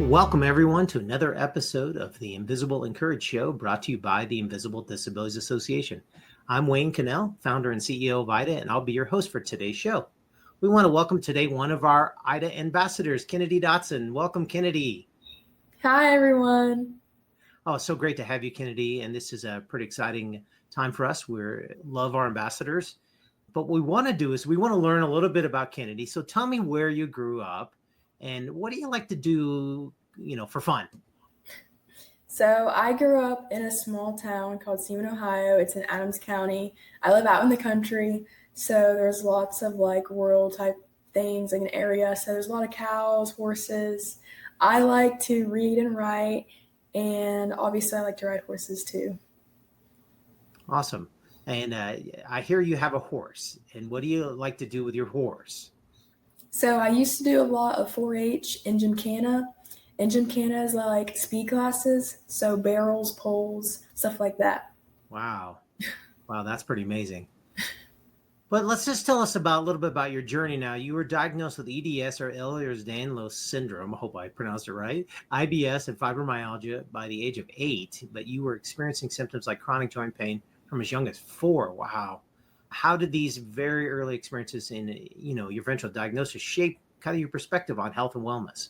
Welcome, everyone, to another episode of the Invisible InCourage SHOW, brought to you by the Invisible Disabilities Association. I'm Wayne Cannell, founder and CEO of IDA, and I'll be your host for today's show. We want to welcome today one of our IDA ambassadors, Kennedi Dotson. Welcome, Kennedi. Hi, everyone. Oh, so great to have you, Kennedi, and this is a pretty exciting time for us. We love our ambassadors. But what we want to do is we want to learn a little bit about Kennedi. So tell me where you grew up and what do you like to do, for fun? So I grew up in a small town called Seaman, Ohio. It's in Adams County. I live out in the country, so there's lots of rural type things, an area. So there's a lot of cows, horses. I like to read and write, and obviously I like to ride horses too. Awesome. And I hear you have a horse. And what do you like to do with your horse? So I used to do a lot of 4-H and Gymkhana. And Gymkhana is like speed classes, so barrels, poles, stuff like that. Wow. Wow, that's pretty amazing. But let's just tell us a little bit about your journey now. You were diagnosed with EDS, or Ehlers-Danlos syndrome, I hope I pronounced it right, IBS and fibromyalgia by the age of 8, but you were experiencing symptoms like chronic joint pain from as young as 4. Wow. How did these very early experiences in, your eventual diagnosis shape kind of your perspective on health and wellness?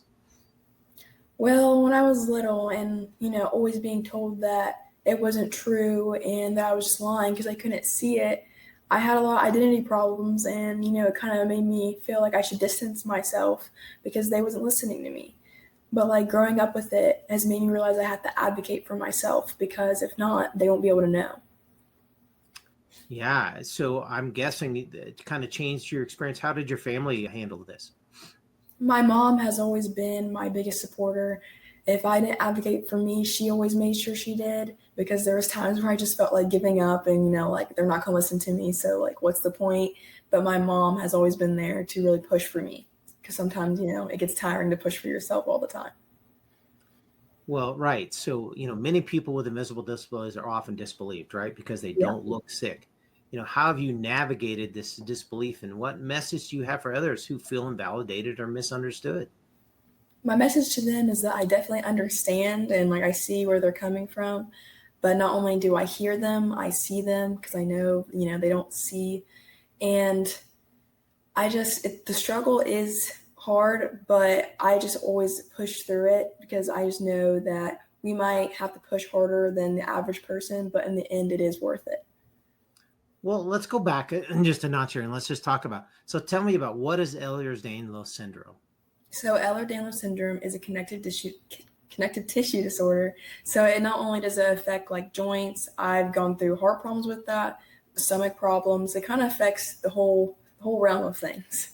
Well, when I was little and, always being told that it wasn't true and that I was just lying because I couldn't see it, I had a lot of identity problems and, it kind of made me feel like I should distance myself because they wasn't listening to me. But growing up with it has made me realize I have to advocate for myself because if not, they won't be able to know. Yeah. So I'm guessing it kind of changed your experience. How did your family handle this? My mom has always been my biggest supporter. If I didn't advocate for me, she always made sure she did, because there was times where I just felt like giving up and, they're not going to listen to me. So what's the point? But my mom has always been there to really push for me, because sometimes, it gets tiring to push for yourself all the time. Well, right. So, many people with invisible disabilities are often disbelieved, right? Because they don't look sick. How have you navigated this disbelief, and what message do you have for others who feel invalidated or misunderstood? My message to them is that I definitely understand and I see where they're coming from, but not only do I hear them, I see them, because I know, they don't see. And the struggle is hard, but I just always push through it because I just know that we might have to push harder than the average person, but in the end, it is worth it. Well, let's go back and just a notch here and let's just talk about. So tell me about, what is Ehlers-Danlos syndrome? So Ehlers-Danlos syndrome is a connective tissue disorder. So it not only does it affect joints, I've gone through heart problems with that, stomach problems. It kind of affects the whole realm of things.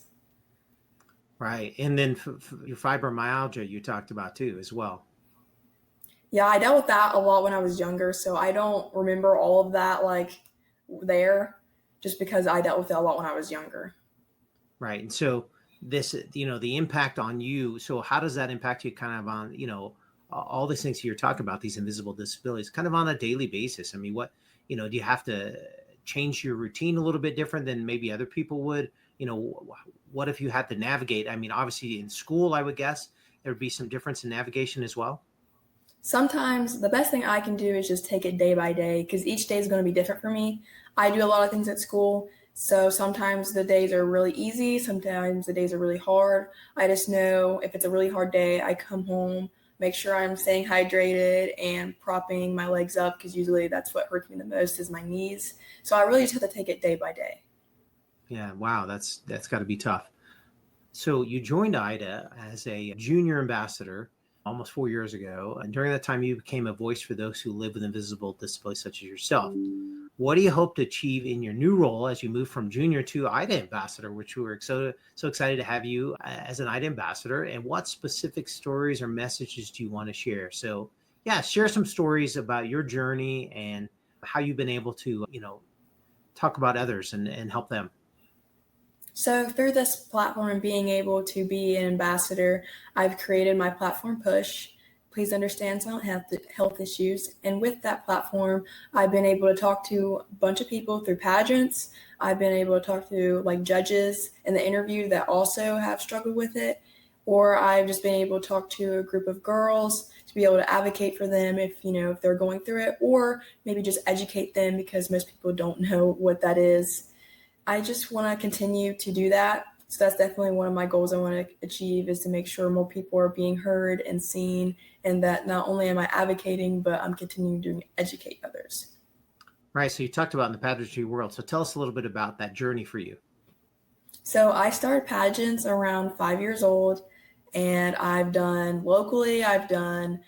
Right. And then your fibromyalgia you talked about too as well. Yeah, I dealt with that a lot when I was younger. So I don't remember all of that there, just because I dealt with it a lot when I was younger. Right. And so this, the impact on you. So how does that impact you kind of on, all these things you're talking about, these invisible disabilities, kind of on a daily basis? I mean, what, do you have to change your routine a little bit different than maybe other people would? What if you had to navigate? I mean, obviously in school, I would guess there'd be some difference in navigation as well. Sometimes the best thing I can do is just take it day by day, because each day is going to be different for me. I do a lot of things at school, so sometimes the days are really easy, sometimes the days are really hard. I just know if it's a really hard day, I come home, make sure I'm staying hydrated and propping my legs up, because usually that's what hurts me the most is my knees. So I really just have to take it day by day. Yeah, wow, that's got to be tough. So you joined IDA as a junior ambassador almost 4 years ago. And during that time, you became a voice for those who live with invisible disabilities such as yourself. What do you hope to achieve in your new role as you move from junior to IDA ambassador, which we're so excited to have you as an IDA ambassador? And what specific stories or messages do you want to share? So yeah, share some stories about your journey and how you've been able to, talk about others and help them. So through this platform and being able to be an ambassador, I've created my platform P.U.S.H. Please understand health issues. And with that platform, I've been able to talk to a bunch of people through pageants. I've been able to talk to judges in the interview that also have struggled with it. or I've just been able to talk to a group of girls to be able to advocate for them if, if they're going through it, or maybe just educate them because most people don't know what that is. I just want to continue to do that. So that's definitely one of my goals I want to achieve, is to make sure more people are being heard and seen, and that not only am I advocating, but I'm continuing to educate others. Right. So you talked about in the pageantry world. So tell us a little bit about that journey for you. So I started pageants around 5 years old, and I've done locally, I've done,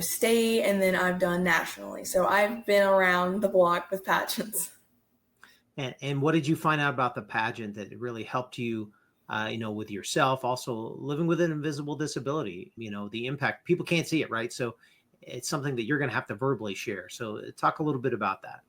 state, and then I've done nationally. So I've been around the block with pageants. And what did you find out about the pageant that really helped you, with yourself, also living with an invisible disability, the impact, people can't see it, right? So it's something that you're going to have to verbally share. So talk a little bit about that.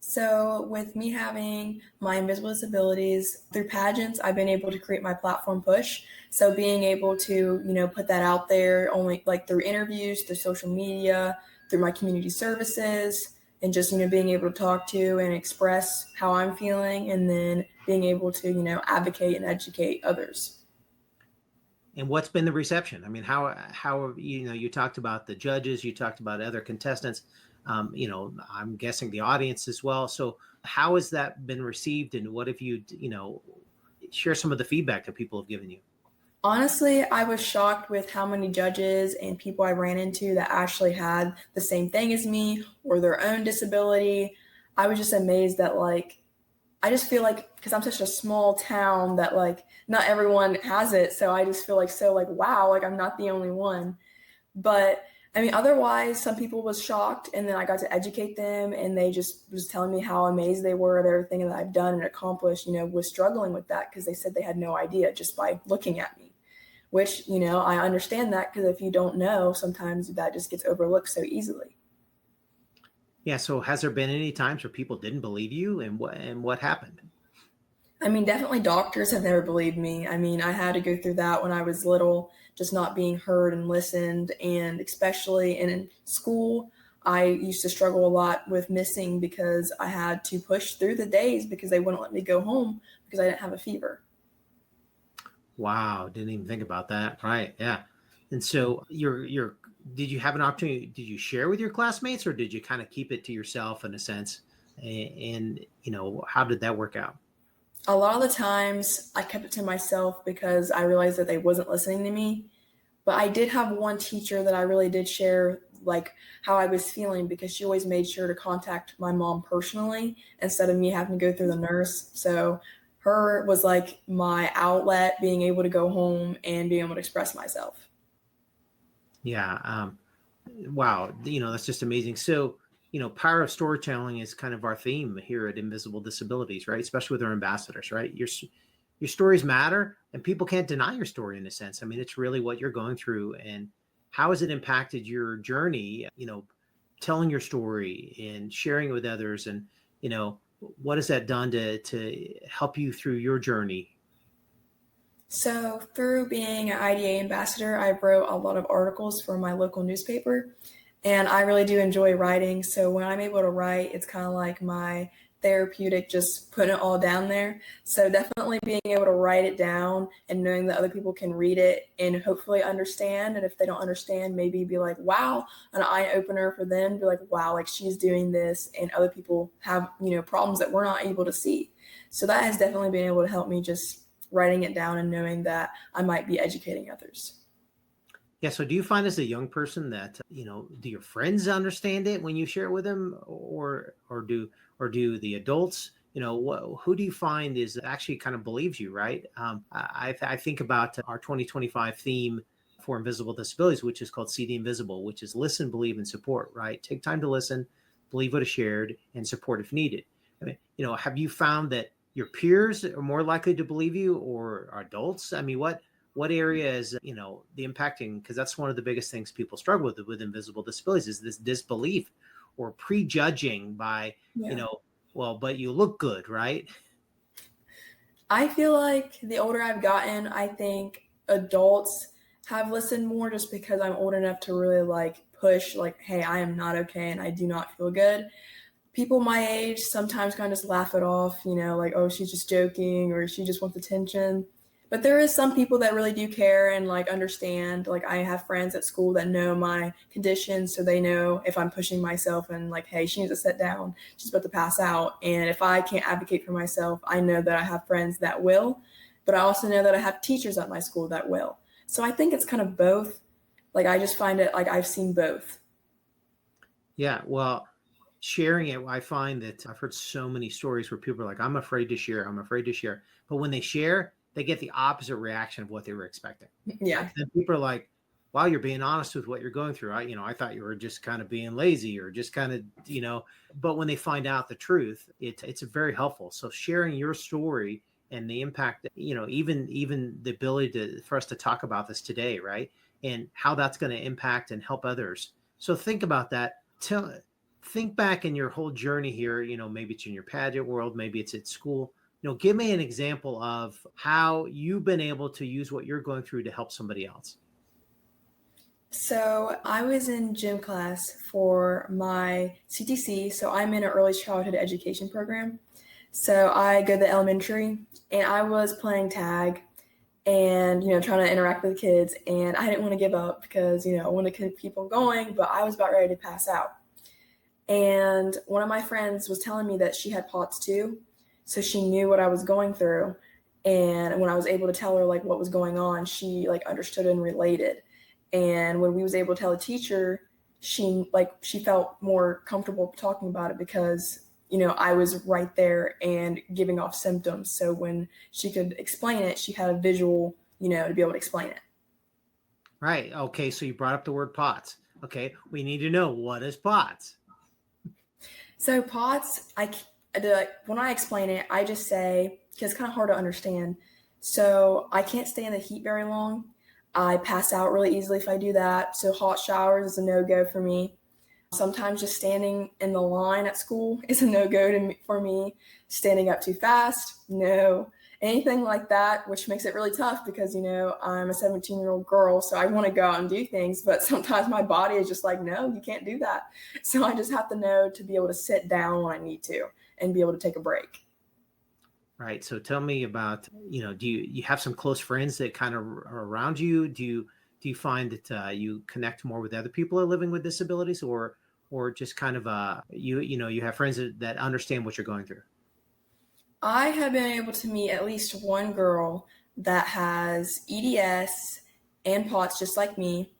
So with me having my invisible disabilities through pageants, I've been able to create my platform P.U.S.H. So being able to, put that out there only like through interviews, through social media, through my community services, and just, being able to talk to and express how I'm feeling, and then being able to, advocate and educate others. And what's been the reception? I mean, how you talked about the judges, you talked about other contestants, I'm guessing the audience as well. So how has that been received, and what have you, share some of the feedback that people have given you? Honestly, I was shocked with how many judges and people I ran into that actually had the same thing as me or their own disability. I was just amazed that, I just feel like, because I'm such a small town, that not everyone has it. So I just feel wow, I'm not the only one. But I mean, otherwise, some people was shocked, and then I got to educate them, and they just was telling me how amazed they were at everything that I've done and accomplished, was struggling with that because they said they had no idea just by looking at me, which, I understand that, because if you don't know, sometimes that just gets overlooked so easily. Yeah. So has there been any times where people didn't believe you, and what happened? I mean, definitely doctors have never believed me. I mean, I had to go through that when I was little, just not being heard and listened. And especially in school, I used to struggle a lot with missing because I had to push through the days because they wouldn't let me go home because I didn't have a fever. Wow, didn't even think about that. Right. Yeah. And so did you have an opportunity? Did you share with your classmates, or did you kind of keep it to yourself in a sense? And how did that work out? A lot of the times I kept it to myself because I realized that they wasn't listening to me. But I did have one teacher that I really did share how I was feeling, because she always made sure to contact my mom personally instead of me having to go through the nurse. So her was like my outlet, being able to go home and being able to express myself. Yeah. Wow. That's just amazing. So, power of storytelling is kind of our theme here at Invisible Disabilities, right? Especially with our ambassadors, right? Your stories matter, and people can't deny your story in a sense. I mean, it's really what you're going through, and how has it impacted your journey, telling your story and sharing it with others, and, what has that done to help you through your journey? So through being an IDA ambassador, I wrote a lot of articles for my local newspaper, and I really do enjoy writing. So when I'm able to write, it's kind of like my therapeutic, just putting it all down there. So definitely being able to write it down and knowing that other people can read it and hopefully understand. And if they don't understand, maybe be like, wow, an eye opener for them, be like, wow, she's doing this, and other people have, problems that we're not able to see. So that has definitely been able to help me, just writing it down and knowing that I might be educating others. Yeah. So do you find as a young person that, do your friends understand it when you share it with them, or do the adults, who do you find is actually kind of believes you, right? I think about our 2025 theme for Invisible Disabilities, which is called See the Invisible, which is listen, believe, and support, right? Take time to listen, believe what is shared, and support if needed. I mean, have you found that your peers are more likely to believe you, or adults? I mean, what area is, the impacting, because that's one of the biggest things people struggle with invisible disabilities, is this disbelief or prejudging by, Yeah. well, but you look good, right? I feel like the older I've gotten, I think adults have listened more, just because I'm old enough to really push hey, I am not okay and I do not feel good. People my age sometimes kind of just laugh it off, oh, she's just joking, or she just wants attention. But there is some people that really do care and like understand. Like I have friends at school that know my conditions, so they know if I'm pushing myself and like, hey, she needs to sit down, she's about to pass out. And if I can't advocate for myself, I know that I have friends that will, but I also know that I have teachers at my school that will. So I think it's kind of both. Like I just find it like I've seen both. Yeah, well, sharing it, I find that I've heard so many stories where people are like, I'm afraid to share, I'm afraid to share. But when they share, they get the opposite reaction of what they were expecting. Yeah. Like then people are like, wow, you're being honest with what you're going through. I thought you were just kind of being lazy or just kind of, but when they find out the truth, it's very helpful. So sharing your story and the impact, even the ability for us to talk about this today, right? And how that's going to impact and help others. So think about that. Think back in your whole journey here, maybe it's in your pageant world, maybe it's at school. Give me an example of how you've been able to use what you're going through to help somebody else. So I was in gym class for my CTC. So I'm in an early childhood education program. So I go to elementary and I was playing tag and, trying to interact with the kids. And I didn't want to give up because, I wanted to keep on going, but I was about ready to pass out. And one of my friends was telling me that she had POTS too. So she knew what I was going through. And when I was able to tell her like what was going on, she like understood and related. And when we was able to tell the teacher, she felt more comfortable talking about it because, I was right there and giving off symptoms. So when she could explain it, she had a visual, to be able to explain it. Right. Okay. So you brought up the word POTS. Okay. We need to know, what is POTS? So POTS, when I explain it, I just say, because it's kind of hard to understand. So I can't stay in the heat very long. I pass out really easily if I do that. So hot showers is a no-go for me. Sometimes just standing in the line at school is a no-go for me. Standing up too fast, no. Anything like that, which makes it really tough because, I'm a 17-year-old girl, so I want to go out and do things, but sometimes my body is just like, no, you can't do that. So I just have to know to be able to sit down when I need to and be able to take a break. Right. So tell me about, do you have some close friends that kind of are around you? Do you find that you connect more with other people who are living with disabilities, or just kind of you have friends that understand what you're going through? I have been able to meet at least one girl that has EDS and POTS just like me.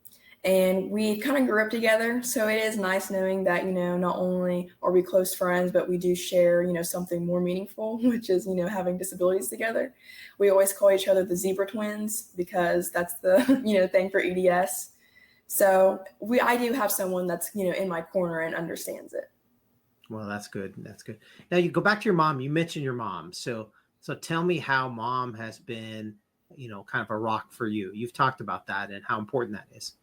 And we kind of grew up together. So it is nice knowing that, not only are we close friends, but we do share, something more meaningful, which is, having disabilities together. We always call each other the zebra twins because that's the, thing for EDS. So I do have someone that's, in my corner and understands it. Well, that's good. That's good. Now you go back to your mom. You mentioned your mom. So tell me how mom has been, kind of a rock for you. You've talked about that and how important that is.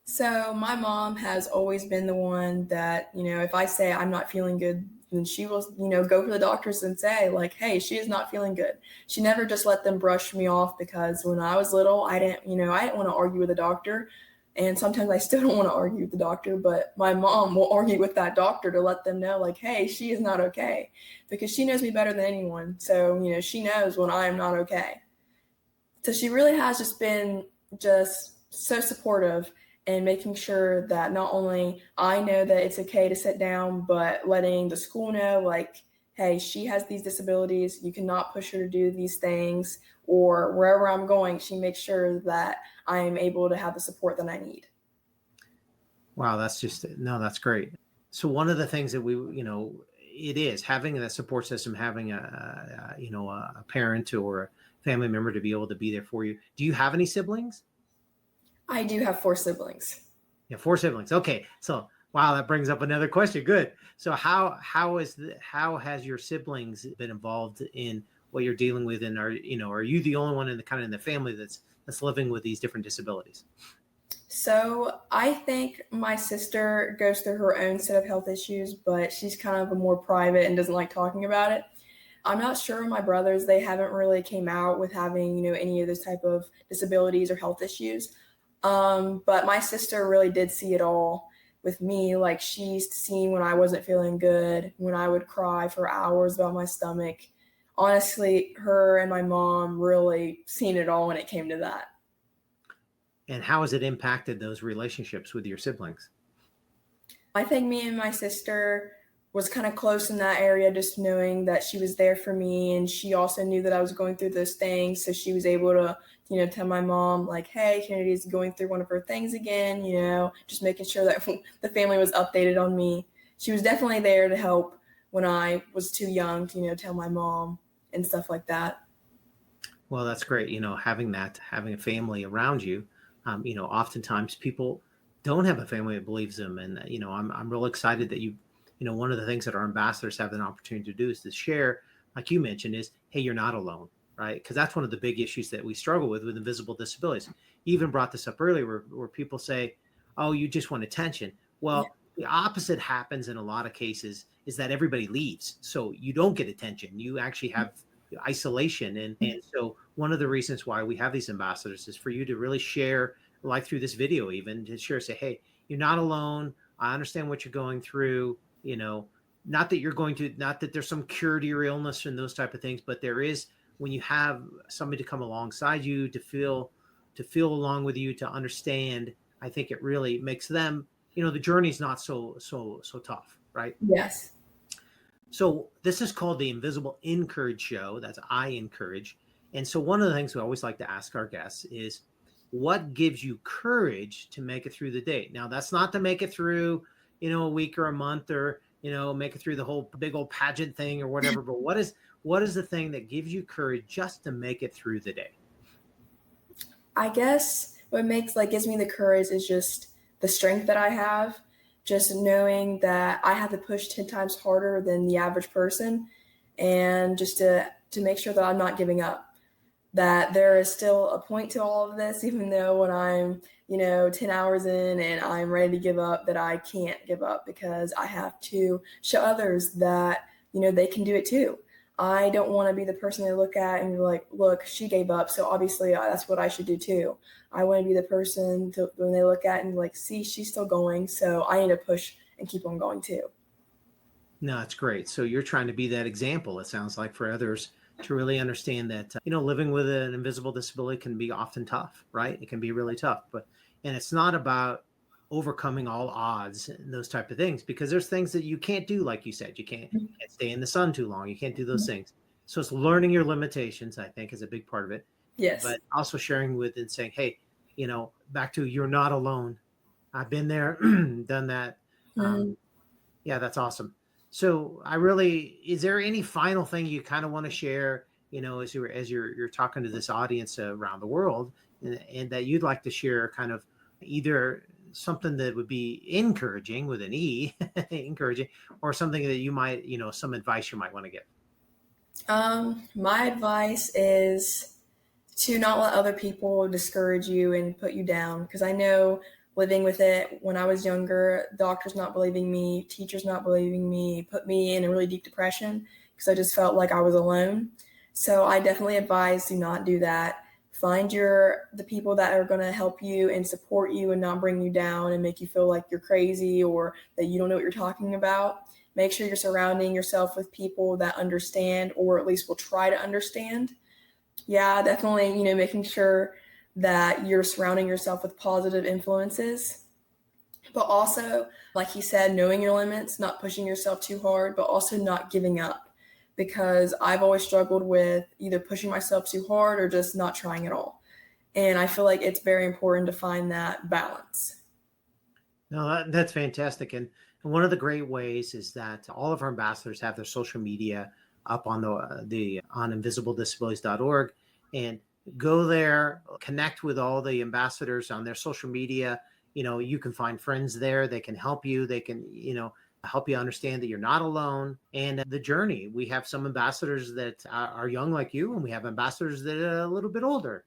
So my mom has always been the one that, if I say I'm not feeling good, then she will, go to the doctors and say like, hey, she is not feeling good. She never just let them brush me off because when I was little, I didn't want to argue with the doctor. And sometimes I still don't want to argue with the doctor, but my mom will argue with that doctor to let them know like, hey, she is not okay because she knows me better than anyone. So, she knows when I'm not okay. So she really has just been just so supportive and making sure that not only I know that it's okay to sit down, but letting the school know like, hey, she has these disabilities. You cannot push her to do these things, or wherever I'm going, she makes sure that I'm able to have the support that I need. Wow. That's great. So one of the things that it is having that support system, having a parent or a family member to be able to be there for you. Do you have any siblings? I do have 4 siblings. Yeah, 4 siblings. Okay. So, wow, that brings up another question. Good. So how has your siblings been involved in what you're dealing with? And are you the only one in the family that's living with these different disabilities? So I think my sister goes through her own set of health issues, but she's kind of a more private and doesn't like talking about it. I'm not sure my brothers, they haven't really came out with having, any of those type of disabilities or health issues. But my sister really did see it all with me. Like she's seen when I wasn't feeling good, when I would cry for hours about my stomach, honestly, her and my mom really seen it all when it came to that. And how has it impacted those relationships with your siblings? I think me and my sister was kind of close in that area, just knowing that she was there for me, and she also knew that I was going through those things, so she was able to, tell my mom like, hey, Kennedy's going through one of her things again, just making sure that the family was updated on me. She was definitely there to help when I was too young to, tell my mom and stuff like that. Well, that's great. Having a family around you. Oftentimes people don't have a family that believes them. And, I'm real excited that one of the things that our ambassadors have an opportunity to do is to share, like you mentioned, is, hey, you're not alone, right? Because that's one of the big issues that we struggle with invisible disabilities. You even brought this up earlier where people say, oh, you just want attention. Well, the opposite happens in a lot of cases is that everybody leaves. So you don't get attention. You actually have isolation. And so one of the reasons why we have these ambassadors is for you to really share, like through this video, even to share, say, hey, you're not alone. I understand what you're going through. Not that there's some cure to your illness and those type of things, but there is, when you have somebody to come alongside you, to feel along with you, to understand, I think it really makes them, the journey's not so tough, right? Yes. So this is called the Invisible InCourage SHOW. That's I Encourage. And so one of the things we always like to ask our guests is, what gives you courage to make it through the day? Now, that's not to make it through, a week or a month, or, make it through the whole big old pageant thing or whatever. But what is the thing that gives you courage just to make it through the day? I guess what gives me the courage is just the strength that I have, just knowing that I have to push 10 times harder than the average person, and just to make sure that I'm not giving up, that there is still a point to all of this, even though when I'm, 10 hours in and I'm ready to give up, that I can't give up, because I have to show others that, they can do it too. I don't want to be the person they look at and be like, look, she gave up, so obviously that's what I should do too. I want to be the person when they look at and be like, see, she's still going, so I need to push and keep on going too. No, it's great. So you're trying to be that example, it sounds like, for others to really understand that, living with an invisible disability can be often tough, right? It can be really tough, and it's not about overcoming all odds and those type of things, because there's things that you can't do. Like you said, you can't stay in the sun too long. You can't do those things. So it's learning your limitations, I think, is a big part of it. Yes. But also sharing with and saying, hey, back to, you're not alone. I've been there, done that. Yeah, that's awesome. So is there any final thing you kind of want to share, as you're talking to this audience around the world, and that you'd like to share, kind of either something that would be encouraging with an E, encouraging, or something that you might, some advice you might want to give? My advice is to not let other people discourage you and put you down, because I know living with it when I was younger, doctors not believing me, teachers not believing me, put me in a really deep depression because I just felt like I was alone. So I definitely advise, do not do that. Find the people that are going to help you and support you and not bring you down and make you feel like you're crazy or that you don't know what you're talking about. Make sure you're surrounding yourself with people that understand, or at least will try to understand. Yeah, definitely, making sure that you're surrounding yourself with positive influences, but also, like he said, knowing your limits, not pushing yourself too hard, but also not giving up, because I've always struggled with either pushing myself too hard or just not trying at all. And I feel like it's very important to find that balance. No, that's fantastic. And one of the great ways is that all of our ambassadors have their social media up on on invisibledisabilities.org, and go there, connect with all the ambassadors on their social media. You can find friends there. They can help you. They can, help you understand that you're not alone. And the journey, we have some ambassadors that are young like you, and we have ambassadors that are a little bit older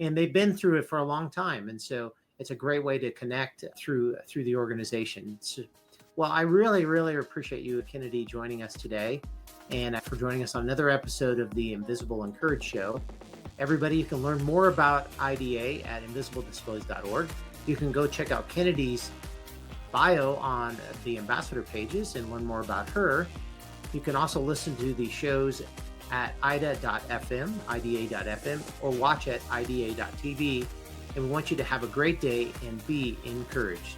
and they've been through it for a long time. And so it's a great way to connect through the organization. Well, I really, really appreciate you, Kennedi, joining us today, and for joining us on another episode of the Invisible InCourage Show. Everybody, you can learn more about IDA at invisibledisabilities.org. You can go check out Kennedi's bio on the ambassador pages and learn more about her. You can also listen to the shows at ida.fm, ida.fm, or watch at ida.tv. And we want you to have a great day and be encouraged.